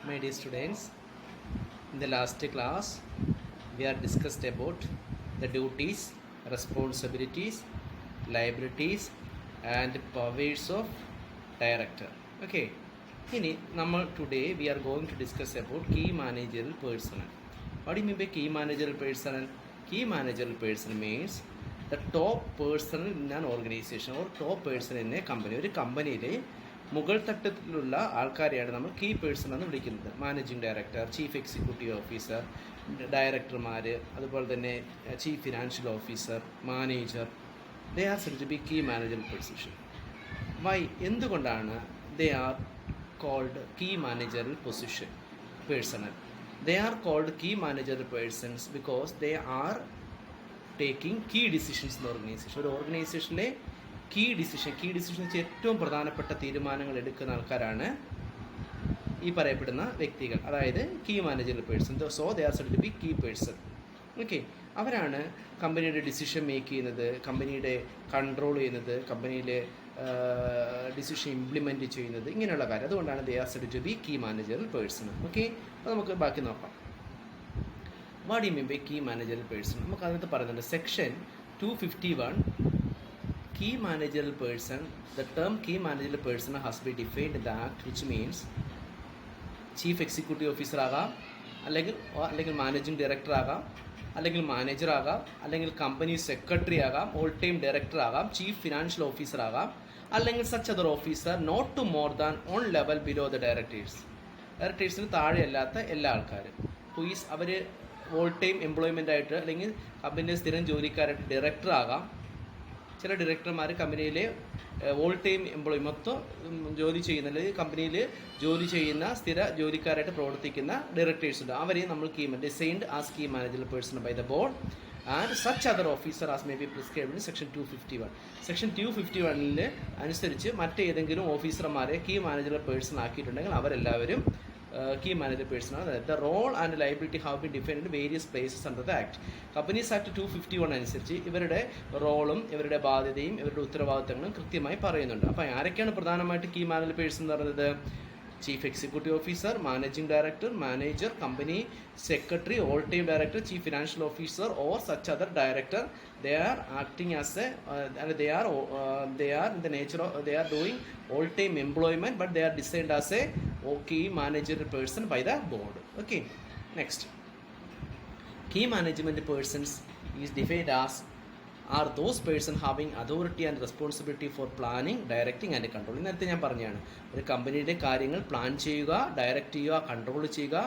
My dear students, in the last class we are discussed about the duties, responsibilities, liabilities and powers of director. Okay, today we are going to discuss about key managerial personnel. What do you mean by key managerial personnel? Key managerial personnel means the top person in an organization or top person in a company. ഒരു കമ്പനിയിലെ മുകൾ തട്ടത്തിലുള്ള ആൾക്കാരെയാണ് നമ്മൾ key person എന്ന് വിളിക്കുന്നത്. Managing director, chief executive officer, ഡയറക്ടർമാർ, അതുപോലെ തന്നെ chief financial officer, manager. They are said to be key manager position. Why? എന്തുകൊണ്ടാണ് they are called key managerial position personnel? They are called key managerial persons because they are taking key decisions in organization. ഒരു ഓർഗനൈസേഷനിലെ key decision വെച്ചാൽ ഏറ്റവും പ്രധാനപ്പെട്ട തീരുമാനങ്ങൾ എടുക്കുന്ന ആൾക്കാരാണ് ഈ പറയപ്പെടുന്ന വ്യക്തികൾ, അതായത് key managerial person. So they are said to be key person. Okay, അവരാണ് കമ്പനിയുടെ ഡിസിഷൻ മേക്ക് ചെയ്യുന്നത്, കമ്പനിയുടെ കൺട്രോൾ ചെയ്യുന്നത്, കമ്പനിയിലെ ഡിസിഷൻ ഇംപ്ലിമെൻറ്റ് ചെയ്യുന്നത്, ഇങ്ങനെയുള്ള കാര്യം. അതുകൊണ്ടാണ് they are said to be key managerial person. Okay, അപ്പോൾ നമുക്ക് ബാക്കി നോക്കാം. What you mean by key managerial person? നമുക്ക് അതിനകത്ത് പറയുന്നുണ്ട് section 251. Key managerial person, the term key managerial person has been defined in the act, which means chief executive officer ആകാം, അല്ലെങ്കിൽ managing director ആകാം, അല്ലെങ്കിൽ മാനേജർ ആകാം, അല്ലെങ്കിൽ കമ്പനി സെക്രട്ടറി ആകാം, ഓൾ ടൈം ഡയറക്ടർ ആകാം, ചീഫ് ഫിനാൻഷ്യൽ ഓഫീസർ ആകാം, അല്ലെങ്കിൽ such other officer not to more than one level below the ഡയറക്ടേഴ്സിന് താഴെയല്ലാത്ത എല്ലാ ആൾക്കാരും. ഹുയിസ് അവർ ഓൾ ടൈം എംപ്ലോയ്മെൻ്റ് ആയിട്ട് അല്ലെങ്കിൽ കമ്പനിയുടെ സ്ഥിരം ജോലിക്കാരായിട്ട് ഡയറക്ടർ ആകാം. ചില ഡയറക്ടർമാർ കമ്പനിയിലെ ഓൾ ടൈം എംപ്ലോയി, മൊത്തം ജോലി ചെയ്യുന്ന അല്ലെങ്കിൽ കമ്പനിയിൽ ജോലി ചെയ്യുന്ന സ്ഥിര ജോലിക്കാരായിട്ട് പ്രവർത്തിക്കുന്ന ഡയറക്ടേഴ്സ് ഉണ്ട്. അവരെയും നമ്മൾ designed as key managerial person by the board and such other officer as may be prescribed in section 251. Section 251 അനുസരിച്ച് മറ്റേതെങ്കിലും ഓഫീസർമാരെ കീ മാനേജറൽ പേഴ്സൺ ആക്കിയിട്ടുണ്ടെങ്കിൽ അവരെല്ലാവരും key manager person. The role and liability have been defined in various places under the Act. Companies Act 251 അനുസരിച്ച് ഇവരുടെ റോളും ഇവരുടെ ബാധ്യതയും ഇവരുടെ ഉത്തരവാദിത്തങ്ങളും കൃത്യമായി പറയുന്നുണ്ട്. അപ്പോൾ ആരൊക്കെയാണ് പ്രധാനമായിട്ട് കീ മാനേജർ പേഴ്സൺ എന്ന് പറയുന്നത്? Chief executive officer, managing director, manager, company secretary, all time director, chief financial officer or such other director. They are acting as a and they are in the nature of they are doing all time employment, but they are designed as a key managerial person by the board. Okay, next, key management persons is defined as are those person having authority and responsibility for planning, directing and controlling. നേരത്തെ ഞാൻ പറഞ്ഞതാണ്, ഒരു കമ്പനിയുടെ കാര്യങ്ങൾ plan ചെയ്യുക, direct ചെയ്യുക, control ചെയ്യുക.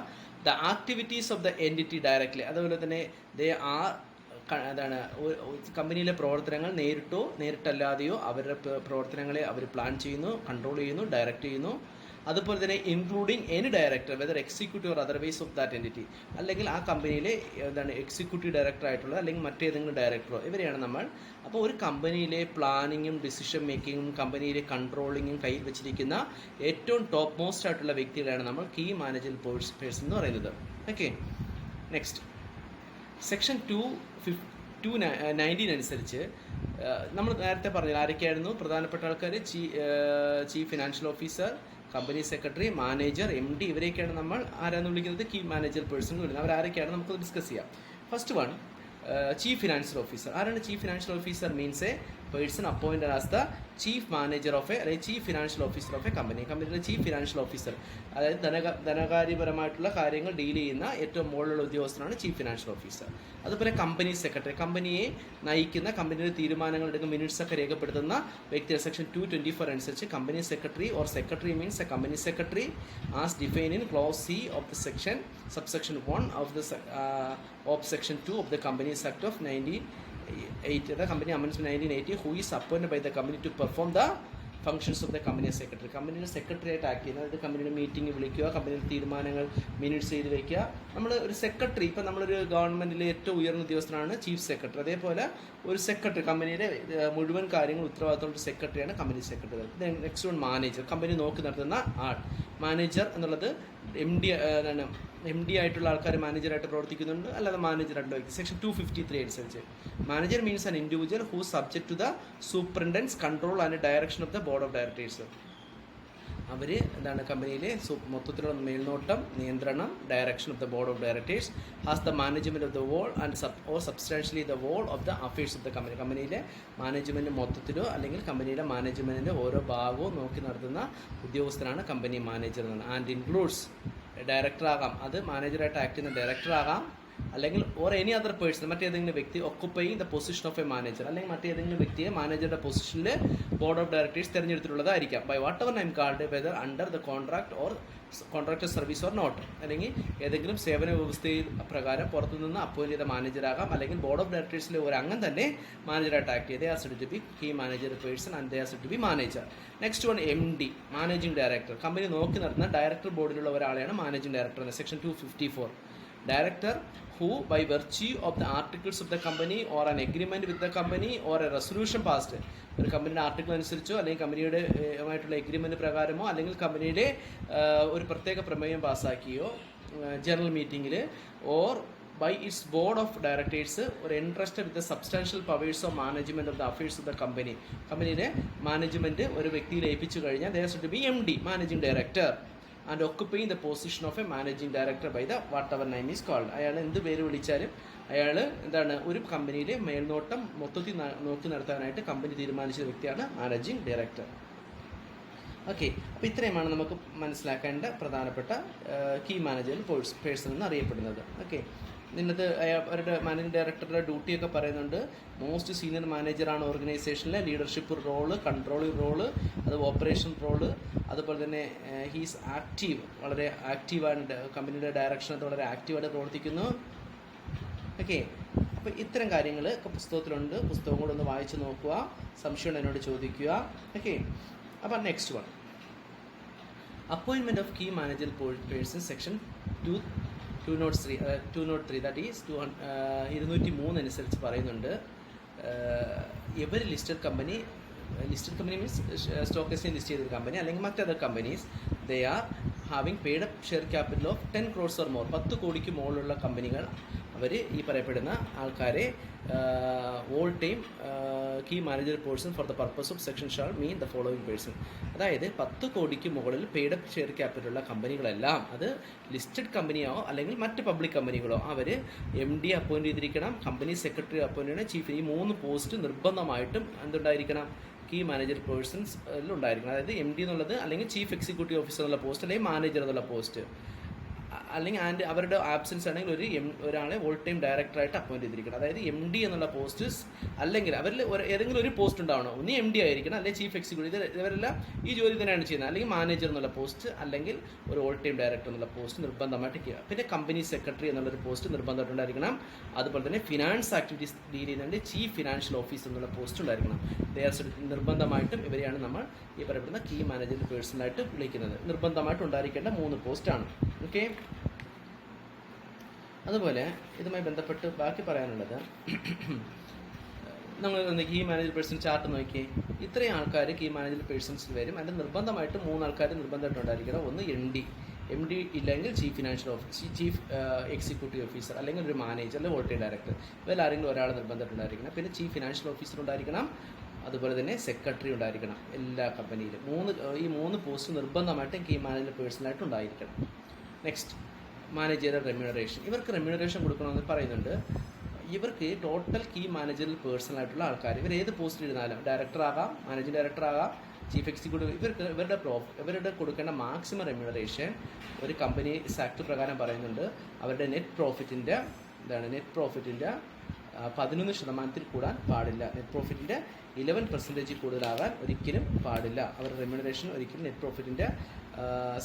The activities of the entity directly. അതുപോലെ തന്നെ ദേ ആർ അതാണ് കമ്പനിയിലെ പ്രവർത്തനങ്ങൾ നേരിട്ടോ നേരിട്ടല്ലാതെയോ അവരുടെ പ്രവർത്തനങ്ങളെ അവർ പ്ലാൻ ചെയ്യുന്നു, കൺട്രോൾ ചെയ്യുന്നു, ഡയറക്റ്റ് ചെയ്യുന്നു. അതുപോലെ തന്നെ including any director whether executive or otherwise of that entity, അല്ലെങ്കിൽ ആ കമ്പനിയിലെ എക്സിക്യൂട്ടീവ് ഡയറക്ടർ ആയിട്ടുള്ള അല്ലെങ്കിൽ മറ്റേതെങ്കിലും ഡയറക്ടറോ, ഇവരെയാണ് നമ്മൾ. അപ്പോൾ ഒരു കമ്പനിയിലെ പ്ലാനിങ്ങും ഡിസിഷൻ മേക്കിങ്ങും കമ്പനിയിലെ കൺട്രോളിങ്ങും കയ്യിൽ വെച്ചിരിക്കുന്ന ഏറ്റവും ടോപ്പ് മോസ്റ്റ് ആയിട്ടുള്ള വ്യക്തികളാണ് നമ്മൾ കീ മാനേജർ പേഴ്സൺ എന്ന് പറയുന്നത്. ഓക്കെ, നെക്സ്റ്റ്, സെക്ഷൻ 219 അനുസരിച്ച് നമ്മൾ നേരത്തെ പറഞ്ഞത് ആരൊക്കെയായിരുന്നു പ്രധാനപ്പെട്ട ആൾക്കാർ? Chief financial officer, company secretary, manager, MD, ഇവരെയൊക്കെയാണ് നമ്മൾ ആരാന്ന് വിളിക്കുന്നത്? കീ മാനേജർ പേഴ്സൺ എന്ന് വിളിക്കുന്നത്. അവരാരൊക്കെയാണ് നമുക്ക് ഡിസ്കസ് ചെയ്യാം. First one, chief financial officer. ആരാണ് chief financial officer? Means a person appointed as the chief manager of a അല്ലെങ്കിൽ chief financial officer of a കമ്പനിയുടെ ചീഫ് ഫിനാൻഷ്യൽ ഓഫീസർ. അതായത് ധനകാര്യപരമായിട്ടുള്ള കാര്യങ്ങൾ ഡീൽ ചെയ്യുന്ന ഏറ്റവും മുകളിലുള്ള ഉദ്യോഗസ്ഥനാണ് ചീഫ് ഫിനാൻഷ്യൽ ഓഫീസർ. അതുപോലെ കമ്പനി സെക്രട്ടറി, കമ്പനിയെ നയിക്കുന്ന, കമ്പനിയുടെ തീരുമാനങ്ങൾ എടുക്കുന്ന, മിനിറ്റ്സ് ഒക്കെ രേഖപ്പെടുത്തുന്ന വ്യക്തി. സെക്ഷൻ 224 അനുസരിച്ച് company secretary or secretary means A company secretary as defined in close C of the section subsection 1 of section 2 of the Companies Act of 1980, the Company Amendments 1980, who is appointed by the company to perform the functions of the company secretary. കമ്പനിയുടെ secretary ആയിട്ട് act ചെയ്യുന്നത്, അതായത് കമ്പനിയുടെ meeting വിളിക്കുക, കമ്പനിയുടെ തീരുമാനങ്ങൾ minutes ചെയ്ത് വയ്ക്കുക. നമ്മൾ ഒരു സെക്രട്ടറി, ഇപ്പം നമ്മളൊരു ഗവൺമെൻറ്റിലെ ഏറ്റവും ഉയർന്ന ഉദ്യോഗസ്ഥനാണ് ചീഫ് സെക്രട്ടറി. അതേപോലെ ഒരു സെക്രട്ടറി, കമ്പനിയുടെ മുഴുവൻ കാര്യങ്ങൾ ഉത്തരവാദിത്തമുള്ള സെക്രട്ടറിയാണ് company secretary. Next one, manager, company നോക്കി നടത്തുന്ന ആൾ. മാനേജർ എന്നുള്ളത് MD ആയിട്ടുള്ള ആൾക്കാർ മാനേജറായിട്ട് പ്രവർത്തിക്കുന്നുണ്ട്, അല്ലാതെ മാനേജറായിട്ടുള്ള വ്യക്തി. സെക്ഷൻ 253 അനുസരിച്ച് manager means an individual who subject to the superintendence, control and direction of the board of directors. അവർ എന്താണ് കമ്പനിയിലെ മൊത്തത്തിലുള്ള മേൽനോട്ടം, നിയന്ത്രണം, direction of the board of directors, has the management of the whole and substantially the whole of the affairs of the company. കമ്പനിയിലെ management മൊത്തത്തിലോ അല്ലെങ്കിൽ കമ്പനിയുടെ മാനേജ്മെൻറ്റിൻ്റെ ഓരോ ഭാഗവും നോക്കി നടത്തുന്ന ഉദ്യോഗസ്ഥനാണ് കമ്പനി മാനേജർ എന്നാണ്. ആൻഡ് ഇൻക്ലൂഡ്സ് ഡയറക്ടറാകാം, അത് മാനേജറായിട്ട് ആക്ട് ചെയ്യുന്ന ഡയറക്ടറാകാം, അല്ലെങ്കിൽ ഓർ എനി അതർ പേഴ്സൺ, മറ്റേതെങ്കിലും വ്യക്തി occupying the position of a manager, അല്ലെങ്കിൽ മറ്റേതെങ്കിലും വ്യക്തിയെ മാനേജറുടെ പൊസിഷനിൽ ബോർഡ് ഓഫ് ഡയറക്ടേഴ്സ് തിരഞ്ഞെടുത്തിട്ടുള്ളതായിരിക്കാം. By whatever name called, whether under the contract or contractor service or not, അല്ലെങ്കിൽ ഏതെങ്കിലും സേവന വ്യവസ്ഥയിൽ പ്രകാരം പുറത്തുനിന്ന് അപ്പോയിന്റ് ചെയ്ത മാനേജറാകാം, അല്ലെങ്കിൽ ബോർഡ് ഓഫ് ഡയറക്ടേഴ്സിലെ ഒരു അംഗം തന്നെ മാനേജറായിട്ട് ആക്ട് ചെയ്ത് they are said to be key manager person and they are said to be manager. Next one MD, managing director. Company നോക്കി നടത്തുന്ന ഡയറക്ടർ ബോർഡിലുള്ള ഒരാളെയാണ് മാനേജിംഗ് ഡയറക്ടർ എന്ന്. Section 254. Director who by virtue of the articles of the company or an agreement with the company or a resolution passed, ഒരു കമ്പനിയുടെ article അനുസരിച്ചോ അല്ലെങ്കിൽ കമ്പനിയുടെ ആയിട്ടുള്ള എഗ്രിമെൻറ്റ് പ്രകാരമോ അല്ലെങ്കിൽ കമ്പനിയുടെ ഒരു പ്രത്യേക പ്രമേയം പാസ്സാക്കിയോ ജനറൽ മീറ്റിങ്ങിൽ or by its board of directors or entrusted with the substantial powers of management of the affairs of the company. കമ്പനിയുടെ മാനേജ്മെൻറ്റ് ഒരു വ്യക്തിയിൽ ഏൽപ്പിച്ചു കഴിഞ്ഞാൽ there should be MD, managing director, and occupying the position of a managing director by the whatever name is called. അയാൾ എന്ത് പേര് വിളിച്ചാലും അയാൾ എന്താണ് ഒരു കമ്പനിയിലെ മേൽനോട്ടം മൊത്തത്തിൽ നോക്കി നടത്താനായിട്ട് കമ്പനി തീരുമാനിച്ച വ്യക്തിയാണ് മാനേജിംഗ് ഡയറക്ടർ. ഓക്കെ, അപ്പോൾ ഇത്രയുമാണ് നമുക്ക് മനസ്സിലാക്കേണ്ട പ്രധാനപ്പെട്ട കീ മാനേജർ പേഴ്സൺ എന്ന് അറിയപ്പെടുന്നത്. ഓക്കെ, ഇതിനകത്ത് അവരുടെ മാനേജിംഗ് ഡയറക്ടറുടെ ഡ്യൂട്ടിയൊക്കെ പറയുന്നുണ്ട്. മോസ്റ്റ് സീനിയർ മാനേജറാണ് ഓർഗനൈസേഷനിലെ. ലീഡർഷിപ്പ് റോള്, കൺട്രോളിംഗ് റോള്, അത് ഓപ്പറേഷൻ റോള്, അതുപോലെ തന്നെ ഹീസ് ആക്റ്റീവ്, വളരെ ആക്റ്റീവാണ്, കമ്പനിയുടെ ഡയറക്ഷനകത്ത് വളരെ ആക്റ്റീവായിട്ട് പ്രവർത്തിക്കുന്നു. ഓക്കെ, അപ്പോൾ ഇത്തരം കാര്യങ്ങൾ പുസ്തകത്തിലുണ്ട്. പുസ്തകം കൂടെ ഒന്ന് വായിച്ച് നോക്കുക, സംശയം എന്നോട് ചോദിക്കുക. ഓക്കെ, അപ്പോൾ next one, appointment of key manager person, section 203, that is 203 അനുസരിച്ച് പറയുന്നുണ്ട്. Every listed company means stock exchange list ചെയ്തൊരു കമ്പനി അല്ലെങ്കിൽ മറ്റതർ companies, they are having paid up share capital of 10 crores or more, 10 കോടിക്ക് മുകളിലുള്ള കമ്പനികൾ അവർ ഈ പറയപ്പെടുന്ന ആൾക്കാരെ whole time key manager person for the purpose of section shall mean the following person. അതായത് 10 കോടിക്ക് മുകളിൽ പെയ്ഡ് അപ്പ് ഷെയർ ക്യാപിറ്റലുള്ള കമ്പനികളെല്ലാം, അത് ലിസ്റ്റഡ് കമ്പനിയോ അല്ലെങ്കിൽ മറ്റ് പബ്ലിക് കമ്പനികളോ, അവർ MD അപ്പോയിൻറ്റ് ചെയ്തിരിക്കണം, കമ്പനി സെക്രട്ടറി അപ്പോയിൻറ്റ് ചെയ്യണം, ചീഫ്. ഈ 3 പോസ്റ്റ് നിർബന്ധമായിട്ടും എന്തുണ്ടായിരിക്കണം, കീ മാനേജർ പേഴ്സൺസ് ഉണ്ടായിരിക്കണം. അതായത് MD എന്നുള്ളത് അല്ലെങ്കിൽ ചീഫ് എക്സിക്യൂട്ടീവ് ഓഫീസർ എന്നുള്ള പോസ്റ്റ് അല്ലെങ്കിൽ മാനേജർ എന്നുള്ള പോസ്റ്റ്, അല്ലെങ്കിൽ അവരുടെ ആബ്സെൻസ് ആണെങ്കിൽ ഒരാളെ ഓൾ ടൈം ഡയറക്ടറായിട്ട് അപ്പോയിൻറ്റ് ചെയ്തിരിക്കണം. അതായത് MD എന്നുള്ള പോസ്റ്റ്, അല്ലെങ്കിൽ അവരിൽ ഏതെങ്കിലും ഒരു പോസ്റ്റ് ഉണ്ടാവണം. ഒന്ന് MD ആയിരിക്കണം, അല്ലെങ്കിൽ ചീഫ് എക്സിക്യൂട്ടീവ്. ഇവരെല്ലാം ഈ ജോലി തന്നെയാണ് ചെയ്യുന്നത്. അല്ലെങ്കിൽ മാനേജർ എന്നുള്ള പോസ്റ്റ്, അല്ലെങ്കിൽ ഒരു ഓൾ ടൈം ഡയറക്ടർ എന്നുള്ള പോസ്റ്റ് നിർബന്ധമായിട്ട് ചെയ്യുക. പിന്നെ കമ്പനി സെക്രട്ടറി എന്നുള്ളൊരു പോസ്റ്റ് നിർബന്ധമായിട്ടുണ്ടായിരിക്കണം. അതുപോലെ തന്നെ ഫിനാൻസ് ആക്ടിവിറ്റീസ് ഡീൽ ചെയ്യുന്നതിൻ്റെ ചീഫ് ഫിനാൻഷ്യൽ ഓഫീസർ എന്നുള്ള പോസ്റ്റ് ഉണ്ടായിരിക്കണം. നിർബന്ധമായിട്ടും ഇവരെയാണ് നമ്മൾ ഈ പറയപ്പെടുന്ന കീ മാനേജർ പേഴ്സണലായിട്ട് വിളിക്കുന്നത്. നിർബന്ധമായിട്ട് ഉണ്ടായിരിക്കേണ്ട 3 പോസ്റ്റാണ്. ഓക്കെ, അതുപോലെ ഇതുമായി ബന്ധപ്പെട്ട് ബാക്കി പറയാനുള്ളത്, നമ്മൾ കീ മാനേജർ പേഴ്സൺ ചാർട്ട് നോക്കി, ഇത്രയും ആൾക്കാർ കീ മാനേജർ പേഴ്സൺസിൽ വരും. അതിൻ്റെ നിർബന്ധമായിട്ട് 3 ആൾക്കാർ നിർബന്ധമായിട്ടുണ്ടായിരിക്കണം. ഒന്ന് MD ഇല്ലെങ്കിൽ chief financial officer, chief executive officer, അല്ലെങ്കിൽ ഒരു മാനേജർ, അല്ലെങ്കിൽ ഓൾ ടൈം ഡയറക്ടർ. ഇവരിൽ ആരെങ്കിലും ഒരാൾ നിർബന്ധമായിട്ടുണ്ടായിരിക്കണം. പിന്നെ ചീഫ് ഫിനാൻഷ്യൽ ഓഫീസർ ഉണ്ടായിരിക്കണം, അതുപോലെ തന്നെ സെക്രട്ടറി ഉണ്ടായിരിക്കണം എല്ലാ കമ്പനിയിലും. ഈ 3 പോസ്റ്റ് നിർബന്ധമായിട്ടും കീ മാനേജർ പേഴ്സണലായിട്ട് ഉണ്ടായിരിക്കണം. Next, managerial remuneration. ഇവർക്ക് റെമ്യൂണറേഷൻ കൊടുക്കണമെന്ന് പറയുന്നുണ്ട്. ഇവർക്ക് ടോട്ടൽ കീ മാനേജറിൽ പേഴ്സണലായിട്ടുള്ള ആൾക്കാർ, ഇവർ ഏത് പോസ്റ്റിൽ ഇരുന്നാലും, ഡയറക്ടർ ആകാം, മാനേജിംഗ് ഡയറക്ടർ ആകാം, ചീഫ് എക്സിക്യൂട്ടീവ്, ഇവരുടെ കൊടുക്കേണ്ട മാക്സിമം റെമ്യൂണറേഷൻ ഒരു കമ്പനി ആക്ട് പ്രകാരം പറയുന്നുണ്ട്. അവരുടെ നെറ്റ് പ്രോഫിറ്റിൻ്റെ 11% കൂടാൻ പാടില്ല. നെറ്റ് പ്രോഫിറ്റിൻ്റെ 11% കൂടുതലാകാൻ ഒരിക്കലും പാടില്ല. അവരുടെ റെമ്യൂണറേഷൻ ഒരിക്കലും നെറ്റ് പ്രോഫിറ്റിൻ്റെ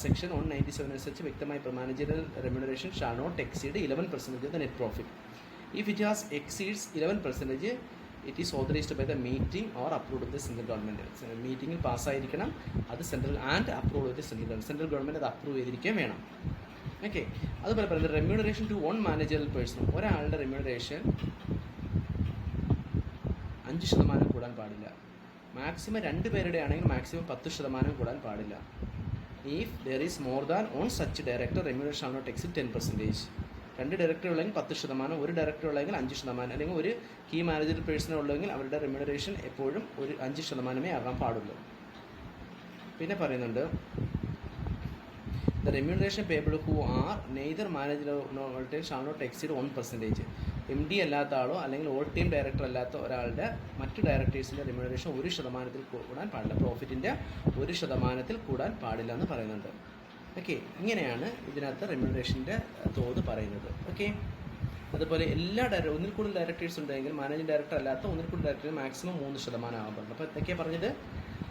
സെക്ഷൻ 197 അനുസരിച്ച് വ്യക്തമായി managerial remuneration shall not exceed 11% of the net profit. If it has exceeds 11%, it is authorised by the meeting or approved with central government. മീറ്റിംഗിൽ പാസ്സായിരിക്കണം, അത് അപ്രൂവ് വിത്ത് സെൻട്രൽ ഗവൺമെൻറ് അത് approve ചെയ്തിരിക്കുകയും വേണം. Okay, അതുപോലെ പറയുന്നത് റെമ്യൂണറേഷൻ ടു 1 മാനേജറൽ പേഴ്സൺ. ഒരാളുടെ remuneration 5% കൂടാൻ പാടില്ല. മാക്സിമം 2 പേരുടെ ആണെങ്കിൽ മാക്സിമം 10% കൂടാൻ പാടില്ല. If there is more than 1 such director, remuneration shall not exceed 10%. 2 director ഉള്ളെങ്കിൽ 10%, ഒരു ഡയറക്ടർ ഉള്ളെങ്കിൽ 5%, അല്ലെങ്കിൽ ഒരു കീ മാനേജർ പേഴ്സൺ ഉള്ളെങ്കിൽ അവരുടെ റെമ്യൂണറേഷൻ എപ്പോഴും ഒരു 5% ആകാൻ പാടുള്ളൂ. പിന്നെ പറയുന്നുണ്ട് the remuneration payable who are neither manager shall not exceed 1%. M D അല്ലാത്ത ആളോ അല്ലെങ്കിൽ ഓൾ ടീം ഡയറക്ടർ അല്ലാത്ത ഒരാളുടെ മറ്റു ഡയറക്ടേഴ്സിൻ്റെ റെമ്യൂണറേഷൻ 1% കൂടാൻ പാടില്ല. പ്രോഫിറ്റിൻ്റെ 1% കൂടാൻ പാടില്ല എന്ന് പറയുന്നുണ്ട്. ഓക്കെ, ഇങ്ങനെയാണ് ഇതിനകത്ത് റെമ്യൂണറേഷൻ്റെ തോത് പറയുന്നത്. ഓക്കെ, അതുപോലെ എല്ലാ ഒന്നിൽ കൂടുതൽ ഡയറക്ടേഴ്സ് ഉണ്ടെങ്കിൽ മാനേജിംഗ് ഡയറക്ടർ അല്ലാത്ത ഒന്നിൽ കൂടുതൽ ഡയറക്ടർ മാക്സിമം 3% ആകാൻ പാടില്ല. അപ്പോൾ എന്തൊക്കെയാണ് പറഞ്ഞത്?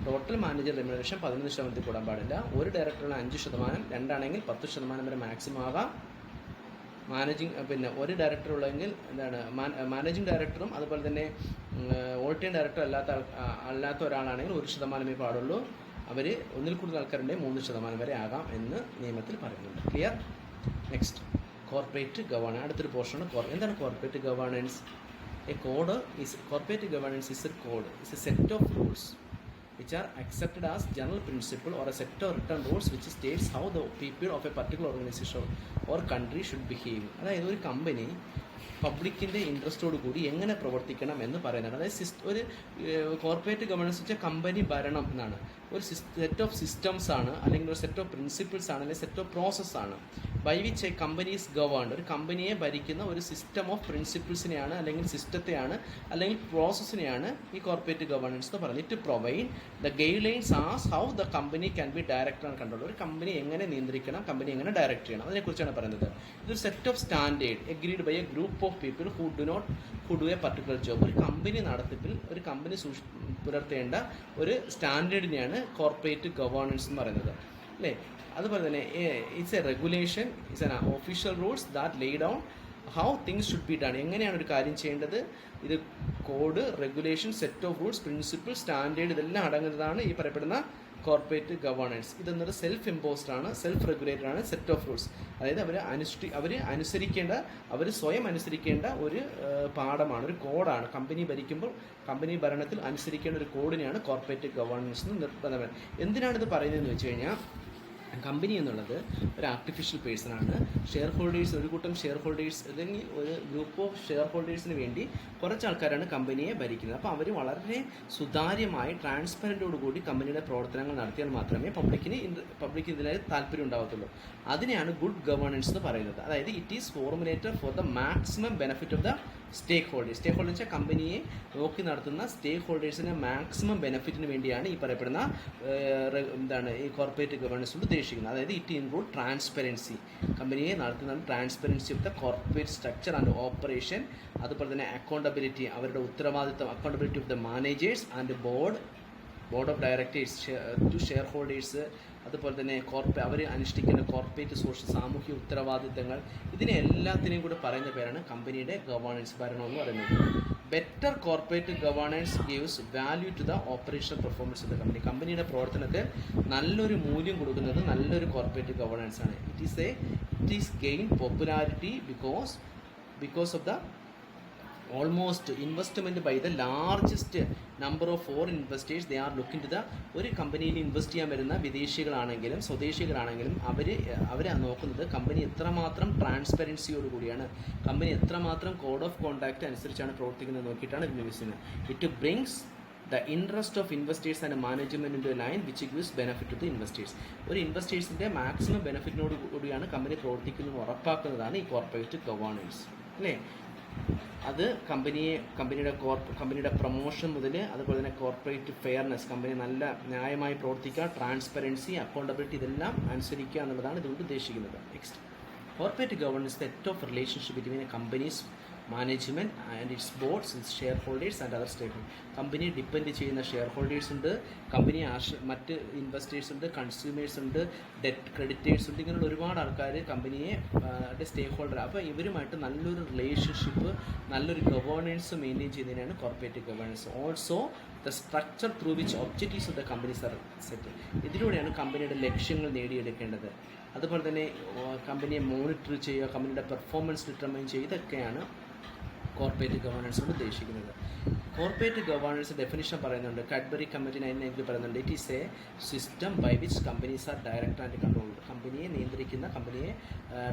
ടോട്ടൽ മാനേജർ റെമ്യൂണറേഷൻ 11% കൂടാൻ പാടില്ല. ഒരു ഡയറക്ടറിന് 5%, രണ്ടാണെങ്കിൽ 10% വരെ മാക്സിമം ആകാം. ഒരു ഡയറക്ടർ ഉള്ളെങ്കിൽ എന്താണ് മാനേജിംഗ് ഡയറക്ടറും അതുപോലെ തന്നെ ഓൾ ടൈം ഡയറക്ടർ അല്ലാത്ത ഒരാളാണെങ്കിൽ 1% പാടുള്ളൂ. അവർ ഒന്നിൽ കൂടുതൽ ആൾക്കാരുണ്ടെങ്കിൽ 3% വരെ ആകാം എന്ന് നിയമത്തിൽ പറയുന്നുണ്ട്. ക്ലിയർ? Next, corporate governance. അടുത്തൊരു പോർഷനാണ് എന്താണ് corporate governance. Corporate governance is a set of rules which are accepted as general principle or a set of written rules which states how the people of a particular organization or country should behave. അതായത് ഒരു company പബ്ലിക്കിൻ്റെ ഇൻട്രസ്റ്റോട് കൂടി എങ്ങനെ പ്രവർത്തിക്കണം എന്ന് പറയുന്നത്. അതായത് ഒരു corporate governance വെച്ചാൽ കമ്പനി ഭരണം എന്നാണ്. ഒരു സെറ്റ് ഓഫ് സിസ്റ്റംസ് ആണ്, അല്ലെങ്കിൽ ഒരു സെറ്റ് ഓഫ് പ്രിൻസിപ്പിൾസ് ആണ്, അല്ലെങ്കിൽ സെറ്റ് ഓഫ് പ്രോസസ് ആണ്. By which a company is governed. ഒരു കമ്പനിയെ ഭരിക്കുന്ന ഒരു സിസ്റ്റം ഓഫ് പ്രിൻസിപ്പിൾസിനെയാണ്, അല്ലെങ്കിൽ സിസ്റ്റത്തെയാണ്, അല്ലെങ്കിൽ പ്രോസസ്സിനെയാണ് ഈ കോർപ്പറേറ്റ് ഗവേണൻസ് എന്ന് പറയുന്നത്. It provide the guidelines as how the company can be director and control. ഒരു കമ്പനി എങ്ങനെ നിയന്ത്രിക്കണം, കമ്പനി എങ്ങനെ ഡയറക്ട് ചെയ്യണം, അതിനെക്കുറിച്ചാണ് പറയുന്നത്. ഇതൊരു set of standard agreed by a group of people who do a particular job. ഒരു company നടത്തിപ്പിൽ ഒരു കമ്പനി പുലർത്തേണ്ട ഒരു സ്റ്റാൻഡേർഡിനെയാണ് കോർപ്പറേറ്റ് ഗവേണൻസ് എന്ന് പറയുന്നത്, അല്ലേ? അതുപോലെ തന്നെ it's A regulation, it's an official rules that Leh down how things should be done. എങ്ങനെയാണ് ഒരു കാര്യം ചെയ്യേണ്ടത്. ഇത് code, regulation, set of rules, principle, standard ഇതെല്ലാം അടങ്ങുന്നതാണ് ഈ പറയപ്പെടുന്ന കോർപ്പറേറ്റ് ഗവേണൻസ്. ഇതെന്നത് സെൽഫ് ഇമ്പോസ്ഡ് ആണ്, സെൽഫ് റെഗുലേറ്റഡ് ആണ്, സെറ്റ് ഓഫ് റൂൾസ്. അതായത് അവർ സ്വയം അനുസരിക്കേണ്ട ഒരു പാഠമാണ്, ഒരു കോഡാണ്. കമ്പനി ഭരണത്തിൽ അനുസരിക്കേണ്ട ഒരു കോഡിനെയാണ് കോർപ്പറേറ്റ് ഗവേണൻസ് എന്ന് നിർബന്ധം. എന്തിനാണിത് പറയുന്നതെന്ന് വെച്ച് കഴിഞ്ഞാൽ, കമ്പനി എന്നുള്ളത് ഒരു ആർട്ടിഫിഷ്യൽ പേഴ്സണാണ്. ഒരു കൂട്ടം ഷെയർ ഹോൾഡേഴ്സ് അല്ലെങ്കിൽ ഒരു ഗ്രൂപ്പ് ഓഫ് ഷെയർ ഹോൾഡേഴ്സിന് വേണ്ടി കുറച്ച് ആൾക്കാരാണ് കമ്പനിയെ ഭരിക്കുന്നത്. അപ്പോൾ അവർ വളരെ സുതാര്യമായി ട്രാൻസ്പെറൻറ്റോടുകൂടി കമ്പനിയുടെ പ്രവർത്തനങ്ങൾ നടത്തിയാൽ മാത്രമേ പബ്ലിക്കിന് ഇതിനായി താല്പര്യം ഉണ്ടാകത്തുള്ളൂ. അതിനെയാണ് ഗുഡ് ഗവേണൻസ് എന്ന് പറയുന്നത്. അതായത് it is formulated for the maximum benefit of the stakeholders. Stakeholders വെച്ചാൽ കമ്പനിയെ നോക്കി നടത്തുന്ന സ്റ്റേക്ക് ഹോൾഡേഴ്സിന് മാക്സിമം ബെനിഫിറ്റിന് വേണ്ടിയാണ് ഈ പറയപ്പെടുന്ന ഈ കോർപ്പറേറ്റ് ഗവേണൻസ് കൊണ്ട് ഉദ്ദേശിക്കുന്നത്. അതായത് ഇറ്റ് ഇൻക്ലൂഡ് ട്രാൻസ്പെറൻസി, കമ്പനിയെ നടത്തുന്ന transparency of the corporate structure and operation. അതുപോലെ തന്നെ അക്കൗണ്ടബിലിറ്റി, അവരുടെ ഉത്തരവാദിത്തം, accountability of the managers and board of directors to shareholders. അതുപോലെ തന്നെ അവർ അനുഷ്ഠിക്കുന്ന കോർപ്പറേറ്റ് സോഷ്യൽ സാമൂഹിക ഉത്തരവാദിത്തങ്ങൾ, ഇതിനെ എല്ലാത്തിനെയും കൂടെ പറയുന്ന പേരാണ് കമ്പനിയുടെ ഗവേണൻസ്, ഭരണം എന്ന് പറയുന്നത്. Better corporate governance gives value to the operational performance of the company. കമ്പനിയുടെ പ്രവർത്തനത്തിൽ നല്ലൊരു മൂല്യം കൊടുക്കുന്നത് നല്ലൊരു കോർപ്പറേറ്റ് ഗവേണൻസ് ആണ്. It is gain popularity because of the almost investment by the largest number of foreign investors. They are looking to the ഒരു കമ്പനിയിൽ invest ചെയ്യാൻ വരുന്ന വിദേശികളാണെങ്കിലും സ്വദേശികളാണെങ്കിലും അവർ നോക്കുന്നത് കമ്പനി എത്രമാത്രം ട്രാൻസ്പെറൻസിയോട് കൂടിയാണ്, കമ്പനി എത്രമാത്രം കോഡ് ഓഫ് കോണ്ടാക്ട് അനുസരിച്ചാണ് പ്രവർത്തിക്കുന്നത് നോക്കിയിട്ടാണ് ഇത് വികസിക്കുന്നത്. It brings the interest of investors and management into line which gives benefit to the investors. ഒരു ഇൻവെസ്റ്റേഴ്സിൻ്റെ മാക്സിമം ബെനിഫിറ്റിനോട് കൂടിയാണ് കമ്പനി പ്രവർത്തിക്കുന്നത് ഉറപ്പാക്കുന്നതാണ് ഈ കോർപ്പറേറ്റ് ഗവേണൻസ്, അല്ലേ? അത് കമ്പനിയുടെ പ്രൊമോഷൻ മുതൽ അതുപോലെ തന്നെ കോർപ്പറേറ്റ് ഫെയർനെസ്, കമ്പനി നല്ല ന്യായമായി പ്രവർത്തിക്കുക, ട്രാൻസ്പെറൻസി, അക്കൗണ്ടബിലിറ്റി ഇതെല്ലാം അനുസരിക്കുക എന്നുള്ളതാണ് ഇതുകൊണ്ട് ഉദ്ദേശിക്കുന്നത്. Next, corporate governance set of relationship between a company's management and its boards, its shareholders and other stakeholders. കമ്പനിയെ ഡിപ്പെൻഡ് ചെയ്യുന്ന ഷെയർ ഹോൾഡേഴ്സ് ഉണ്ട്, കമ്പനിയെ മറ്റ് ഇൻവെസ്റ്റേഴ്സ് ഉണ്ട്, കൺസ്യൂമേഴ്സ് ഉണ്ട്, ക്രെഡിറ്റേഴ്സ് ഉണ്ട്. ഇങ്ങനെയുള്ള ഒരുപാട് ആൾക്കാർ കമ്പനിയെ സ്റ്റേക്ക് ഹോൾഡർ. അപ്പോൾ ഇവരുമായിട്ട് നല്ലൊരു റിലേഷൻഷിപ്പ്, നല്ലൊരു ഗവേണൻസ് മെയിൻറ്റെയിൻ ചെയ്യുന്നതിനാണ് corporate governance. Also the structure through which objectives of the companies R set. ഇതിലൂടെയാണ് കമ്പനിയുടെ ലക്ഷ്യങ്ങൾ നേടിയെടുക്കേണ്ടത്. അതുപോലെ തന്നെ കമ്പനിയെ മോണിറ്റർ ചെയ്യുക, കമ്പനിയുടെ പെർഫോമൻസ് ഡിറ്റർമൈൻ ചെയ്യുക, ഇതൊക്കെയാണ് കോർപ്പറേറ്റ് ഗവേണൻസ് കൊണ്ട് ഉദ്ദേശിക്കുന്നത്. കോർപ്പറേറ്റ് ഗവേണൻസ് ഡെഫിനിഷൻ പറയുന്നുണ്ട്. കാഡ്ബറി കമ്മിറ്റി 990 പറയുന്നുണ്ട്, it is a system by which companies are direct and control. കമ്പനിയെ നിയന്ത്രിക്കുന്ന, കമ്പനിയെ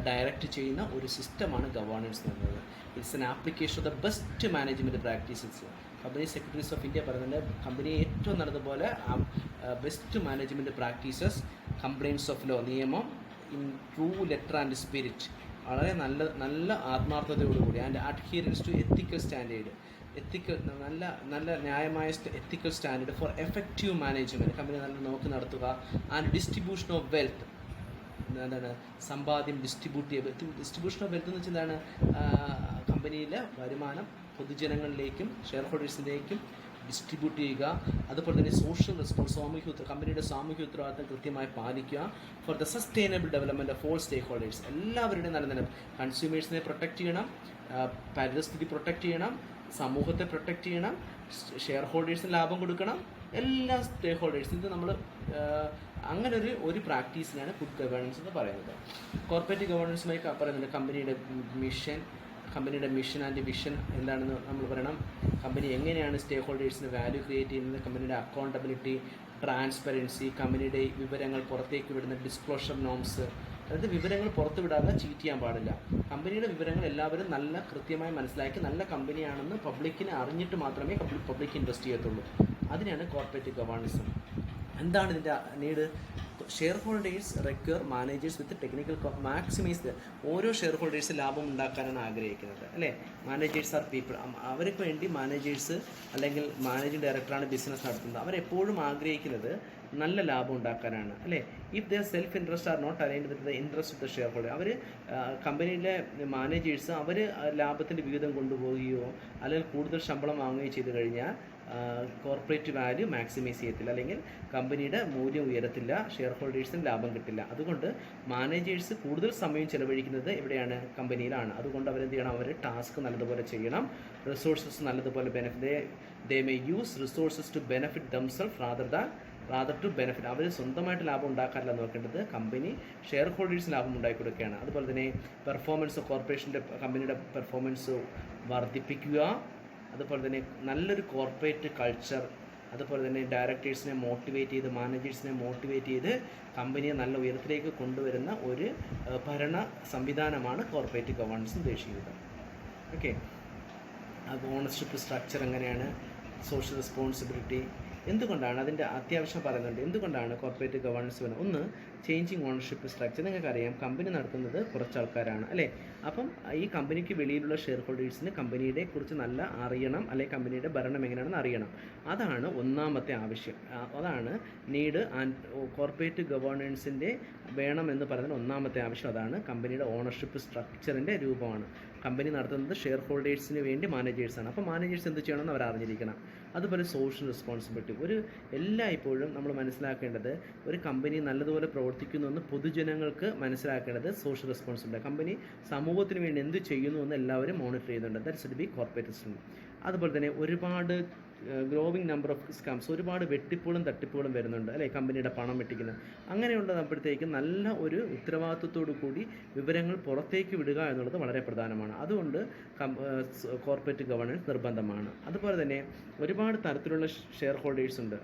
ഡയറക്റ്റ് ചെയ്യുന്ന ഒരു സിസ്റ്റമാണ് ഗവേണൻസ് എന്ന് പറയുന്നത്. It's an application of the best management practices. Company secretaries of India പറയുന്നുണ്ട്, കമ്പനിയെ ഏറ്റവും നല്ലതുപോലെ best management practices, compliance of law, നിയമം, in true letter and spirit, വളരെ നല്ല ആത്മാർത്ഥതയോടുകൂടി, and adherence to ethical standard, നല്ല ന്യായമായ ethical standard for effective management, company നല്ല നോക്കി നടത്തുക. ആൻഡ് ഡിസ്ട്രിബ്യൂഷൻ ഓഫ് വെൽത്ത്, എന്താണ് സമ്പാദ്യം ഡിസ്ട്രിബ്യൂഷൻ ഓഫ് വെൽത്ത് എന്ന് വെച്ചാൽ എന്താണ്, കമ്പനിയിലെ വരുമാനം പൊതുജനങ്ങളിലേക്കും ഷെയർ ഹോൾഡേഴ്സിലേക്കും ഡിസ്ട്രിബ്യൂട്ട് ചെയ്യുക. അതുപോലെ തന്നെ സോഷ്യൽ റെസ്പോൺസ്, കമ്പനിയുടെ സാമൂഹ്യ ഉത്തരവാദിത്തം കൃത്യമായി പാലിക്കുക. For the sustainable development of all stakeholders, എല്ലാവരുടെയും നല്ല നില, കൺസ്യൂമേഴ്സിനെ പ്രൊട്ടക്റ്റ് ചെയ്യണം, പരിസ്ഥിതി പ്രൊട്ടക്റ്റ് ചെയ്യണം, സമൂഹത്തെ പ്രൊട്ടക്റ്റ് ചെയ്യണം, ഷെയർ ഹോൾഡേഴ്സിന് ലാഭം കൊടുക്കണം, എല്ലാ സ്റ്റേക്ക് ഹോൾഡേഴ്സിനും. ഇത് നമ്മൾ അങ്ങനെ ഒരു പ്രാക്ടീസിനാണ് ഗുഡ് ഗവേണൻസ് എന്ന് പറയുന്നത്. കോർപ്പറേറ്റ് ഗവേണൻസുമായി പറയുന്നുണ്ട് കമ്പനിയുടെ മിഷൻ ആൻഡ് വിഷൻ എന്താണെന്ന് നമ്മൾ പറയണം. കമ്പനി എങ്ങനെയാണ് സ്റ്റേക്ക് ഹോൾഡേഴ്സിന് വാല്യൂ ക്രിയേറ്റ് ചെയ്യുന്നത്, കമ്പനിയുടെ അക്കൗണ്ടബിലിറ്റി, ട്രാൻസ്പെറൻസി, കമ്പനിയുടെ വിവരങ്ങൾ പുറത്തേക്ക് വിടുന്ന ഡിസ്ക്ലോഷർ നോംസ്, അതായത് വിവരങ്ങൾ പുറത്ത് വിടാതെ ചീറ്റ് ചെയ്യാൻ പാടില്ല. കമ്പനിയുടെ വിവരങ്ങൾ എല്ലാവരും നല്ല കൃത്യമായി മനസ്സിലാക്കി നല്ല കമ്പനിയാണെന്ന് പബ്ലിക്കിനെ അറിഞ്ഞിട്ട് മാത്രമേ പബ്ലിക് ഇൻവെസ്റ്റ് ചെയ്യത്തുള്ളൂ. അതിനാണ് കോർപ്പറേറ്റ് ഗവേണൻസ്. എന്താണ് ഇതിൻ്റെ നീഡ്? ഷെയർ ഹോൾഡേഴ്സ് റെക്വയർ മാനേജേഴ്സ് വിത്ത് ടെക്നിക്കൽ മാക്സിമൈസ്. ഓരോ ഷെയർ ഹോൾഡേഴ്സ് ലാഭം ഉണ്ടാക്കാനാണ് ആഗ്രഹിക്കുന്നത്, അല്ലേ? Managers are people. അവർക്ക് വേണ്ടി മാനേജേഴ്സ് അല്ലെങ്കിൽ മാനേജിംഗ് ഡയറക്ടറാണ് ബിസിനസ് നടത്തുന്നത്. അവരെപ്പോഴും ആഗ്രഹിക്കുന്നത് നല്ല ലാഭം ഉണ്ടാക്കാനാണ്, അല്ലേ? If their self interest are not aligned with the interest of the shareholder, അവർ കമ്പനിയിലെ മാനേജേഴ്സ് അവർ ലാഭത്തിൻ്റെ വിഹിതം കൊണ്ടുപോവുകയോ അല്ലെങ്കിൽ കൂടുതൽ ശമ്പളം വാങ്ങുകയോ ചെയ്തു കഴിഞ്ഞാൽ കോർപ്പറേറ്റ് വാല്യൂ മാക്സിമൈസ് ചെയ്യത്തില്ല, അല്ലെങ്കിൽ കമ്പനിയുടെ മൂല്യം ഉയരത്തില്ല, ഷെയർ ഹോൾഡേഴ്സിന് ലാഭം കിട്ടില്ല. അതുകൊണ്ട് മാനേജേഴ്സ് കൂടുതൽ സമയം ചെലവഴിക്കുന്നത് എവിടെയാണ്? കമ്പനിയിലാണ്. അതുകൊണ്ട് അവരെന്ത് ചെയ്യണം? അവർ ടാസ്ക് നല്ലതുപോലെ ചെയ്യണം, റിസോഴ്സസ് നല്ലതുപോലെ they may use resources to benefit themselves rather to benefit. അവർ സ്വന്തമായിട്ട് ലാഭം ഉണ്ടാക്കാനല്ല നോക്കേണ്ടത്, കമ്പനി ഷെയർ ഹോൾഡേഴ്സ് ലാഭം ഉണ്ടാക്കി കൊടുക്കുകയാണ്. അതുപോലെ തന്നെ പെർഫോമൻസ്, കമ്പനിയുടെ പെർഫോമൻസ് വർദ്ധിപ്പിക്കുക. അതുപോലെ തന്നെ നല്ലൊരു കോർപ്പറേറ്റ് കൾച്ചർ, അതുപോലെ തന്നെ ഡയറക്ടേഴ്സിനെ മോട്ടിവേറ്റ് ചെയ്ത്, മാനേജേഴ്സിനെ മോട്ടിവേറ്റ് ചെയ്ത് കമ്പനിയെ നല്ല ഉയരത്തിലേക്ക് കൊണ്ടുവരുന്ന ഒരു ഭരണ സംവിധാനമാണ് കോർപ്പറേറ്റ് ഗവേണൻസ് ഉദ്ദേശിക്കുന്നത്. ഓക്കെ, അപ്പോൾ ഓണർഷിപ്പ് സ്ട്രക്ചർ എങ്ങനെയാണ്, സോഷ്യൽ റെസ്പോൺസിബിലിറ്റി എന്തുകൊണ്ടാണ്, അതിൻ്റെ അത്യാവശ്യം പറയുന്നുണ്ട്. എന്തുകൊണ്ടാണ് കോർപ്പറേറ്റ് ഗവേണൻസ് വരുന്നത്? ഒന്ന്, ചേഞ്ചിങ് ഓണർഷിപ്പ് സ്ട്രക്ചർ. നിങ്ങൾക്കറിയാം കമ്പനി നടത്തുന്നത് കുറച്ച് ആൾക്കാരാണ്, അല്ലേ? അപ്പം ഈ കമ്പനിക്ക് വെളിയിലുള്ള ഷെയർ ഹോൾഡേഴ്സിന് കമ്പനിയെ കുറിച്ച് നല്ല അറിയണം, അല്ലെങ്കിൽ കമ്പനിയുടെ ഭരണം എങ്ങനെയാണെന്ന് അറിയണം. അതാണ് ഒന്നാമത്തെ ആവശ്യം. അതാണ് നീഡ്. ആൻഡ് കോർപ്പറേറ്റ് ഗവേണൻസിൻ്റെ വേണമെന്ന് പറയുന്നത് ഒന്നാമത്തെ ആവശ്യം അതാണ്. കമ്പനിയുടെ ഓണർഷിപ്പ് സ്ട്രക്ചറിൻ്റെ രൂപമാണ്. കമ്പനി നടത്തുന്നത് ഷെയർ ഹോൾഡേഴ്സിന് വേണ്ടി മാനേജേഴ്സാണ്. അപ്പോൾ മാനേജേഴ്സ് എന്ത് ചെയ്യണമെന്ന് അവർ അറിഞ്ഞിരിക്കണം. അതുപോലെ സോഷ്യൽ റെസ്പോൺസിബിലിറ്റി. എല്ലായ്പ്പോഴും നമ്മൾ മനസ്സിലാക്കേണ്ടത്, ഒരു കമ്പനി നല്ലതുപോലെ പ്രവർത്തിക്കുന്നു എന്ന് പൊതുജനങ്ങൾക്ക് മനസ്സിലാക്കേണ്ടത് സോഷ്യൽ റെസ്പോൺസിബിലിറ്റി. കമ്പനി സമൂഹത്തിന് വേണ്ടി എന്ത് ചെയ്യുന്നു എന്ന് എല്ലാവരും മോണിറ്റർ ചെയ്യുന്നുണ്ട്. That should be corporate system. അതുപോലെ തന്നെ ഒരുപാട് ഗ്രോവിങ് നമ്പർ ഓഫ് സ്കാംസ്, ഒരുപാട് വെട്ടിപ്പുകളും തട്ടിപ്പുകളും വരുന്നുണ്ട്, അല്ലേ? കമ്പനിയുടെ പണം വെട്ടിക്കുന്നത്. അങ്ങനെയുള്ളപ്പോഴത്തേക്കും നല്ല ഒരു ഉത്തരവാദിത്വത്തോടു കൂടി വിവരങ്ങൾ പുറത്തേക്ക് വിടുക എന്നുള്ളത് വളരെ പ്രധാനമാണ്. അതുകൊണ്ട് കോർപ്പറേറ്റ് ഗവേണൻസ് നിർബന്ധമാണ്. അതുപോലെ തന്നെ ഒരുപാട് തരത്തിലുള്ള ഷെയർ ഹോൾഡേഴ്സ് ഉണ്ട്.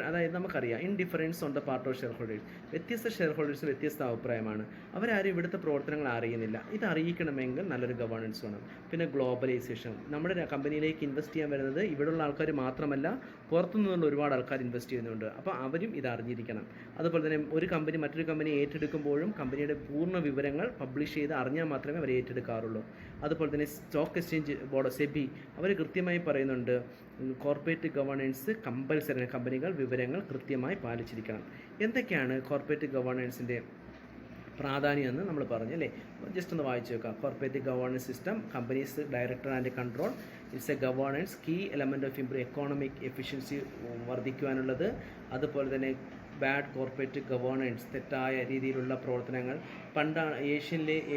അതായത് നമുക്കറിയാം indifference on the part of share holders. വ്യത്യസ്ത ഷെയർ ഹോൾഡേഴ്സ് വ്യത്യസ്ത അഭിപ്രായമാണ്. അവരാരും ഇവിടുത്തെ പ്രവർത്തനങ്ങൾ അറിയുന്നില്ല. ഇത് അറിയിക്കണമെങ്കിൽ നല്ലൊരു ഗവേണൻസ് വേണം. പിന്നെ ഗ്ലോബലൈസേഷൻ. നമ്മുടെ കമ്പനിയിലേക്ക് ഇൻവെസ്റ്റ് ചെയ്യാൻ വരുന്നത് ഇവിടെയുള്ള ആൾക്കാർ മാത്രമല്ല, പുറത്തുനിന്നുള്ള ഒരുപാട് ആൾക്കാർ ഇൻവെസ്റ്റ് ചെയ്യുന്നുണ്ട്. അപ്പോൾ അവരും ഇത് അറിഞ്ഞിരിക്കണം. അതുപോലെ തന്നെ ഒരു കമ്പനി മറ്റൊരു കമ്പനി ഏറ്റെടുക്കുമ്പോഴും കമ്പനിയുടെ പൂർണ്ണ വിവരങ്ങൾ പബ്ലിഷ് ചെയ്ത് അറിഞ്ഞാൽ മാത്രമേ അവർ ഏറ്റെടുക്കാറുള്ളൂ. അതുപോലെ തന്നെ സ്റ്റോക്ക് എക്സ്ചേഞ്ച് ബോർഡ് സെബി അവർ കൃത്യമായി പറയുന്നുണ്ട്, കോർപ്പറേറ്റ് ഗവേണൻസ് കമ്പൽസറി, കമ്പനികൾ വിവരങ്ങൾ കൃത്യമായി പാലിച്ചിരിക്കണം. എന്തൊക്കെയാണ് കോർപ്പറേറ്റ് ഗവേണൻസിൻ്റെ പ്രാധാന്യം എന്ന് നമ്മൾ പറഞ്ഞു, അല്ലേ? ജസ്റ്റ് ഒന്ന് വായിച്ചു വെക്കാം. Corporate governance system, companies director and control, it's a governance key element of improve economic efficiency വർദ്ധിക്കുവാനുള്ളത്. അതുപോലെ തന്നെ ബാഡ് കോർപ്പറേറ്റ് ഗവേണൻസ്, തെറ്റായ രീതിയിലുള്ള പ്രവർത്തനങ്ങൾ. പണ്ടാണ്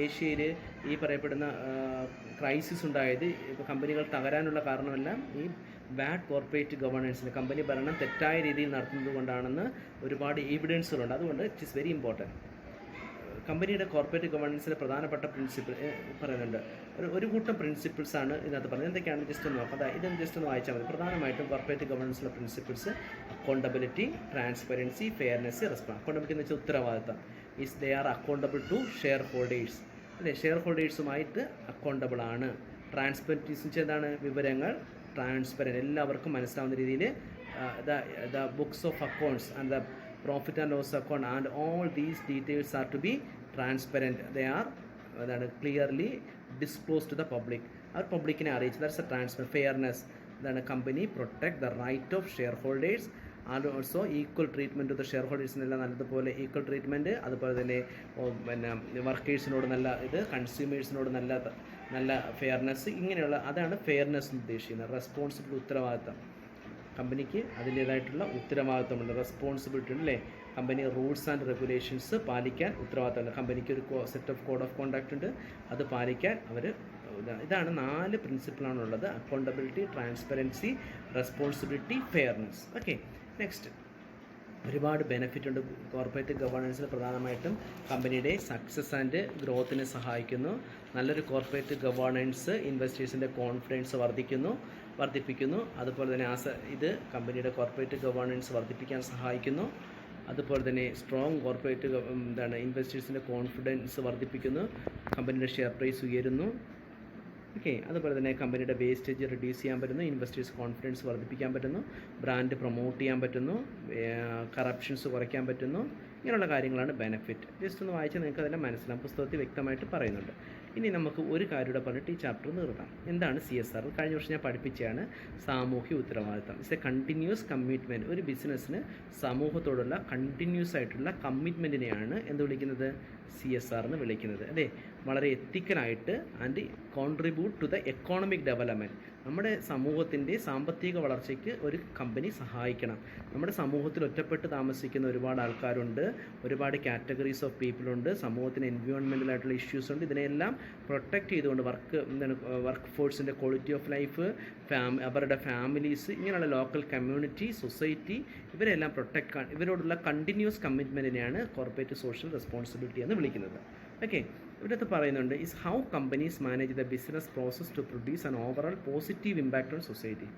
ഏഷ്യയിൽ ഈ പറയപ്പെടുന്ന ക്രൈസിസ് ഉണ്ടായത്, ഇപ്പോൾ കമ്പനികൾ തകരാനുള്ള കാരണമെല്ലാം ഈ ബാഡ് കോർപ്പറേറ്റ് ഗവേണൻസിന്, കമ്പനി ഭരണം തെറ്റായ രീതിയിൽ നടത്തുന്നത് കൊണ്ടാണെന്ന് ഒരുപാട് എവിഡൻസുകളുണ്ട്. അതുകൊണ്ട് ഇറ്റ് ഈസ് വെരി ഇമ്പോർട്ടൻറ്റ്. കമ്പനിയുടെ കോർപ്പറേറ്റ് ഗവേണൻസിലെ പ്രധാനപ്പെട്ട പ്രിൻസിപ്പിൾ പറയുന്നുണ്ട്. ഒരു കൂട്ടം പ്രിൻസിപ്പിൾസാണ് ഇതിനകത്ത് പറഞ്ഞത്. എന്തൊക്കെയാണ് ജസ്റ്റ് ഒന്ന് നോക്കാം. അതായത് ഇതൊന്ന് ജസ്റ്റ് ഒന്ന് വായിച്ചാൽ മതി. പ്രധാനമായിട്ടും കോർപ്പറേറ്റ് ഗവേണൻസിലെ principles: accountability, transparency, fairness, response. Accountability എന്ന് വെച്ചാൽ ഉത്തരവാദിത്തം. They are accountable to shareholders, അല്ലേ? ഷെയർ ഹോൾഡേഴ്സുമായിട്ട് അക്കൗണ്ടബിൾ ആണ്. ട്രാൻസ്പെറൻസി എന്ന് വെച്ചാൽ എന്താണ്? വിവരങ്ങൾ എല്ലാവർക്കും മനസ്സിലാവുന്ന രീതിയിൽ the books of accounts and the profit and loss account and all these details are to be transparent. They are അതാണ് clearly disclose to the public. അവർ പബ്ലിക്കിനെ അറിയിച്ചു. That's a transparent fairness. ഇതാണ് company protect the right of shareholders and also equal treatment to the ഷെയർ ഹോൾഡേഴ്സിനെല്ലാം നല്ലതുപോലെ equal treatment, അതുപോലെ തന്നെ പിന്നെ വർക്കേഴ്സിനോട് നല്ല ഇത്, കൺസ്യൂമേഴ്സിനോട് നല്ല ഫെയർനെസ്, ഇങ്ങനെയുള്ള അതാണ് ഫെയർനെസ് ഉദ്ദേശിക്കുന്നത്. റെസ്പോൺസിബിൾ ഉത്തരവാദിത്തം, കമ്പനിക്ക് അതിൻ്റേതായിട്ടുള്ള ഉത്തരവാദിത്തമുണ്ട്, റെസ്പോൺസിബിലിറ്റി ഉണ്ട് അല്ലേ. കമ്പനി റൂൾസ് ആൻഡ് റെഗുലേഷൻസ് പാലിക്കാൻ ഉത്തരവാദിത്തമുണ്ട്. കമ്പനിക്ക് ഒരു set of code of conduct ഉണ്ട്, അത് പാലിക്കാൻ അവർ ഇതാണ് 4 പ്രിൻസിപ്പിളാണുള്ളത്. Accountability, transparency, responsibility, fairness. Okay, next ഒരുപാട് ബെനിഫിറ്റ് ഉണ്ട് കോർപ്പറേറ്റ് ഗവേണൻസിൽ. പ്രധാനമായിട്ടും കമ്പനിയുടെ സക്സസ് ആൻഡ് ഗ്രോത്തിനെ സഹായിക്കുന്നു. നല്ലൊരു കോർപ്പറേറ്റ് ഗവേണൻസ് ഇൻവെസ്റ്റേഴ്സിൻ്റെ കോൺഫിഡൻസ് വർദ്ധിപ്പിക്കുന്നു. അതുപോലെ തന്നെ ഇത് കമ്പനിയുടെ കോർപ്പറേറ്റ് ഗവേണൻസ് വർദ്ധിപ്പിക്കാൻ സഹായിക്കുന്നു. അതുപോലെ തന്നെ സ്ട്രോങ് കോർപ്പറേറ്റ് ഇൻവെസ്റ്റേഴ്സിൻ്റെ കോൺഫിഡൻസ് വർദ്ധിപ്പിക്കുന്നു. കമ്പനിയുടെ ഷെയർ പ്രൈസ് ഉയരുന്നു. ഓക്കെ, അതുപോലെ തന്നെ കമ്പനിയുടെ വേസ്റ്റേജ് റിഡ്യൂസ് ചെയ്യാൻ പറ്റുന്നു, ഇൻവെസ്റ്റേഴ്സ് കോൺഫിഡൻസ് വർദ്ധിപ്പിക്കാൻ പറ്റുന്നു, ബ്രാൻഡ് പ്രൊമോട്ട് ചെയ്യാൻ പറ്റുന്നു, കറപ്ഷൻസ് കുറയ്ക്കാൻ പറ്റുന്നു. ഇങ്ങനെയുള്ള കാര്യങ്ങളാണ് ബെനിഫിറ്റ്. ജസ്റ്റ് ഒന്ന് വായിച്ചാൽ നിങ്ങൾക്ക് അതെല്ലാം മനസ്സിലാവും. പുസ്തകത്തിൽ വ്യക്തമായിട്ട് പറയുന്നുണ്ട്. ഇനി നമുക്ക് ഒരു കാര്യം കൂടെ പറഞ്ഞിട്ട് ഈ ചാപ്റ്റർ നിർത്താം. എന്താണ് CSR? കഴിഞ്ഞ വർഷം ഞാൻ പഠിപ്പിച്ചതാണ് സാമൂഹ്യ ഉത്തരവാദിത്തം. It's A continuous commitment. ഒരു ബിസിനസ്സിന് സമൂഹത്തോടുള്ള കണ്ടിന്യൂസ് ആയിട്ടുള്ള കമ്മിറ്റ്മെൻറ്റിനെയാണ് എന്ത് വിളിക്കുന്നത്? CSR എന്ന് വിളിക്കുന്നത് അല്ലേ. വളരെ എത്തിക്കലായിട്ട് and contribute to the economic development. നമ്മുടെ സമൂഹത്തിൻ്റെ സാമ്പത്തിക വളർച്ചയ്ക്ക് ഒരു കമ്പനി സഹായിക്കണം. നമ്മുടെ സമൂഹത്തിൽ ഒറ്റപ്പെട്ട് താമസിക്കുന്ന ഒരുപാട് ആൾക്കാരുണ്ട്, ഒരുപാട് കാറ്റഗറീസ് ഓഫ് പീപ്പിളുണ്ട്, സമൂഹത്തിന് എൻവയോൺമെൻറ്റലായിട്ടുള്ള ഇഷ്യൂസ് ഉണ്ട്. ഇതിനെല്ലാം പ്രൊട്ടക്റ്റ് ചെയ്തുകൊണ്ട് വർക്ക് ഫോഴ്സിൻ്റെ ക്വാളിറ്റി ഓഫ് ലൈഫ്, അവരുടെ ഫാമിലീസ്, ഇങ്ങനെയുള്ള ലോക്കൽ കമ്മ്യൂണിറ്റി, സൊസൈറ്റി, ഇവരെല്ലാം ഇവരോടുള്ള കണ്ടിന്യൂസ് കമ്മിറ്റ്മെൻറ്റിനെയാണ് കോർപ്പറേറ്റ് സോഷ്യൽ റെസ്പോൺസിബിലിറ്റി എന്ന് വിളിക്കുന്നത്. ഓക്കെ, ഇവിടുത്തെ പറയുന്നുണ്ട് is how companies manage the business process to produce an overall positive impact on society.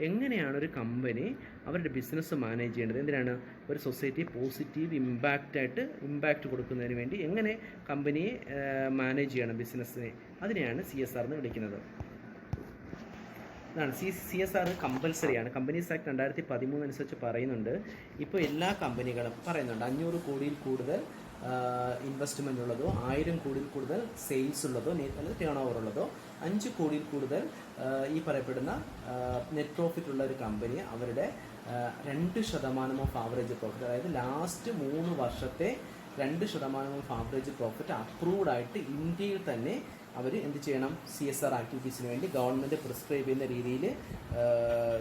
എങ്ങനെയാണ് ഒരു കമ്പനി അവരുടെ ബിസിനസ് മാനേജ് ചെയ്യേണ്ടത്? എന്തിനാണ്? ഒരു സൊസൈറ്റി പോസിറ്റീവ് ഇമ്പാക്റ്റ് കൊടുക്കുന്നതിന് വേണ്ടി എങ്ങനെ കമ്പനിയെ മാനേജ് ചെയ്യണം ബിസിനസ്സിനെ, അതിനെയാണ് CSR എന്ന് വിളിക്കുന്നത്. ഇതാണ് CSR കമ്പൽസറിയാണ്. കമ്പനീസ് ആക്ട് 2013 അനുസരിച്ച് പറയുന്നുണ്ട്. ഇപ്പോൾ എല്ലാ കമ്പനികളും പറയുന്നുണ്ട് 500 കോടിയിൽ കൂടുതൽ ഇൻവെസ്റ്റ്മെൻ്റ് ഉള്ളതോ, 1000 കോടിയിൽ കൂടുതൽ സെയിൽസ് ഉള്ളതോ, ടേൺ ഓവർ ഉള്ളതോ, 5 കോടിയിൽ കൂടുതൽ ഈ പറയപ്പെടുന്ന നെറ്റ് പ്രോഫിറ്റ് ഉള്ള ഒരു കമ്പനി അവരുടെ 2% ഓഫ് ആവറേജ് പ്രോഫിറ്റ്, അതായത് ലാസ്റ്റ് 3 വർഷത്തെ 2% ഓഫ് ആവറേജ് പ്രോഫിറ്റ് അപ്രൂവ്ഡ് ആയിട്ട് ഇന്ത്യയിൽ തന്നെ അവർ എന്ത് ചെയ്യണം? CSR ആക്ടിവിറ്റീസിന് വേണ്ടി ഗവൺമെൻറ് പ്രിസ്ക്രൈബ് ചെയ്യുന്ന രീതിയിൽ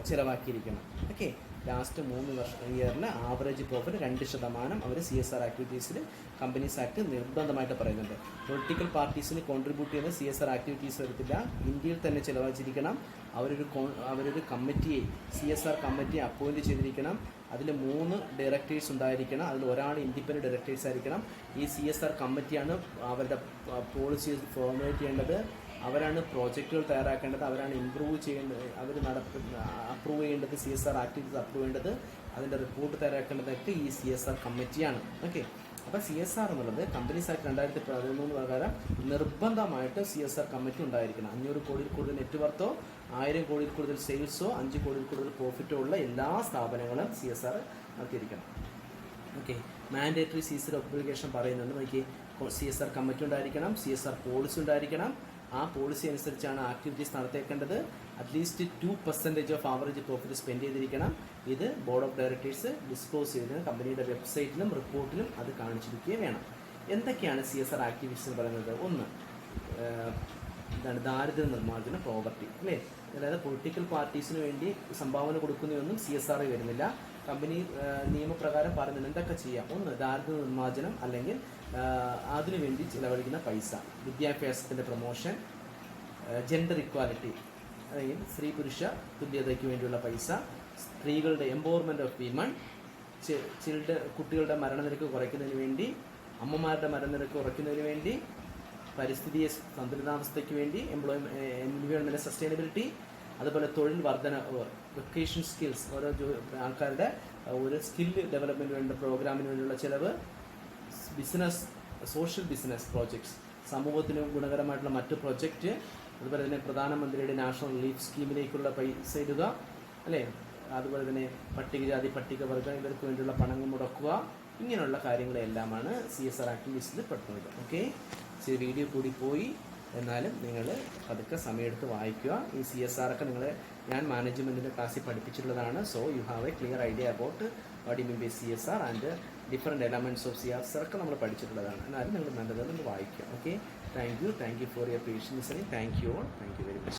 ചിലവാക്കിയിരിക്കണം. ഓക്കെ, ലാസ്റ്റ് 3 ഇയറിൽ ആവറേജ് പ്രോഫിറ്റ് 2% അവർ CSR ആക്ടിവിറ്റീസിൽ കമ്പനീസ് ആക്ട് നിർബന്ധമായിട്ട് പറയുന്നുണ്ട്. പൊളിറ്റിക്കൽ പാർട്ടീസിന് കോൺട്രിബ്യൂട്ട് ചെയ്യുന്ന CSR ആക്ടിവിറ്റീസ് വരത്തില്ല, ഇന്ത്യയിൽ തന്നെ ചിലവഴിച്ചിരിക്കണം. അവരൊരു കമ്മിറ്റിയെ CSR കമ്മിറ്റി അപ്പോയിൻറ്റ് ചെയ്തിരിക്കണം. അതിൽ 3 ഡയറക്ടേഴ്സ് ഉണ്ടായിരിക്കണം. അതിൽ ഒരാൾ ഇൻഡിപെൻഡൻറ്റ് ഡയറക്ടേഴ്സ് ആയിരിക്കണം. ഈ CSR കമ്മിറ്റിയാണ് അവരുടെ പോളിസി ഫോർമുലേറ്റ് ചെയ്യേണ്ടത്, അവരാണ് പ്രോജക്റ്റുകൾ തയ്യാറാക്കേണ്ടത്, അവരാണ് ഇമ്പ്രൂവ് ചെയ്യേണ്ടത്, അപ്രൂവ് ചെയ്യേണ്ടത്, CSR ആക്ടിവിറ്റീസ് അപ്രൂവ് ചെയ്യേണ്ടത്, അതിൻ്റെ റിപ്പോർട്ട് തയ്യാറാക്കേണ്ടതൊക്കെ ഈ CSR കമ്മിറ്റിയാണ്. ഓക്കെ, അപ്പോൾ CSR എന്നുള്ളത് കമ്പനീസ് ആക്ട് 2013 പ്രകാരം നിർബന്ധമായിട്ട് CSR കമ്മിറ്റി ഉണ്ടായിരിക്കണം. 500 കോടിയിൽ കൂടുതൽ നെറ്റ് വರ್ತോ, 1000 കോടിയിൽ കൂടുതൽ സെയിൽസോ, 5 കോടിയിൽ കൂടുതൽ പ്രോഫിറ്റോ ഉള്ള എല്ലാ സ്ഥാപനങ്ങളും CSR നടത്തിയിരിക്കണം. ഓക്കെ, മാൻഡേറ്ററി CSR ഒബ്ലിഗേഷൻ പറയുന്നുണ്ട്. നോക്കി, CSR കമ്മിറ്റി ഉണ്ടായിരിക്കണം, CSR പോളിസി ഉണ്ടായിരിക്കണം. ആ പോളിസി അനുസരിച്ചാണ് ആക്ടിവിറ്റീസ് നടത്തേക്കേണ്ടത്. At least 2% of average profit spend ചെയ്തിരിക്കണം. ഇത് ബോർഡ് ഓഫ് ഡയറക്ടേഴ്സ് ഡിസ്ക്ലോസ് ചെയ്തിരിക്കണം. കമ്പനിയുടെ വെബ്സൈറ്റിലും റിപ്പോർട്ടിലും അത് കാണിച്ചിരിക്കുകയും വേണം. എന്തൊക്കെയാണ് CSR ആക്ടിവിറ്റീസ് എന്ന് പറയുന്നത്? ഒന്ന്, ദാരിദ്ര്യ നിർമ്മാർജ്ജനം, പോവർട്ടി അല്ലേ. അതായത് പൊളിറ്റിക്കൽ പാർട്ടീസിന് വേണ്ടി സംഭാവന കൊടുക്കുന്നതൊന്നും CSR വരുന്നില്ല. കമ്പനി നിയമപ്രകാരം പറയുന്നത് എന്തൊക്കെ ചെയ്യാം? ഒന്ന്, ദാരിദ്ര്യ നിർമ്മാർജ്ജനം, അല്ലെങ്കിൽ അതിനുവേണ്ടി ചിലവഴിക്കുന്ന പൈസ, വിദ്യാഭ്യാസത്തിൻ്റെ പ്രൊമോഷൻ, ജെൻഡർ ഇക്വാലിറ്റി, അല്ലെങ്കിൽ സ്ത്രീ പുരുഷ തുല്യതയ്ക്ക് വേണ്ടിയുള്ള പൈസ, സ്ത്രീകളുടെ എംപവർമെൻറ്റ് ഓഫ് വിമൺ, കുട്ടികളുടെ മരണനിരക്ക് കുറയ്ക്കുന്നതിന് വേണ്ടി, അമ്മമാരുടെ മരണനിരക്ക് കുറയ്ക്കുന്നതിന് വേണ്ടി, പരിസ്ഥിതിയെ സന്തുലിതാവസ്ഥയ്ക്ക് വേണ്ടി, എൻവയോൺമെൻറ്റ് സസ്റ്റൈനബിലിറ്റി, അതുപോലെ തൊഴിൽ വർധന, വൊക്കേഷൻ സ്കിൽസ്, ഓരോ ആൾക്കാരുടെ ഒരു സ്കിൽ ഡെവലപ്മെൻറ്റ് വേണ്ട പ്രോഗ്രാമിന് വേണ്ടിയുള്ള ചിലവ്, സോഷ്യൽ ബിസിനസ് പ്രോജക്ട്സ്, സമൂഹത്തിന് ഗുണകരമായിട്ടുള്ള മറ്റ് പ്രൊജക്റ്റ്, അതുപോലെ തന്നെ പ്രധാനമന്ത്രിയുടെ നാഷണൽ റിലീഫ് സ്കീമിലേക്കുള്ള പൈസ ഇടുക അല്ലേ, അതുപോലെ തന്നെ പട്ടികജാതി പട്ടികവർഗം ഇവർക്ക് വേണ്ടിയുള്ള പണങ്ങൾ മുടക്കുക, ഇങ്ങനെയുള്ള കാര്യങ്ങളെല്ലാമാണ് CSR ആക്ടിവിറ്റീസിൽ പെടുന്നത്. ഓക്കെ, വീഡിയോ കൂടി പോയി, എന്നാലും നിങ്ങൾ പതുക്കെ സമയമെടുത്ത് വായിക്കുക. ഈ CSR ഒക്കെ ഞാൻ മാനേജ്മെൻറ്റിൻ്റെ ക്ലാസ്സിൽ പഠിപ്പിച്ചിട്ടുള്ളതാണ്. So you have a clear idea about what you mean by CSR and different elements of CSR ഒക്കെ നമ്മൾ പഠിച്ചിട്ടുള്ളതാണ്. എന്നാലും നിങ്ങൾ നല്ലതെന്ന് വായിക്കുക. Okay, thank you for your patience. Thank you all, thank you very much.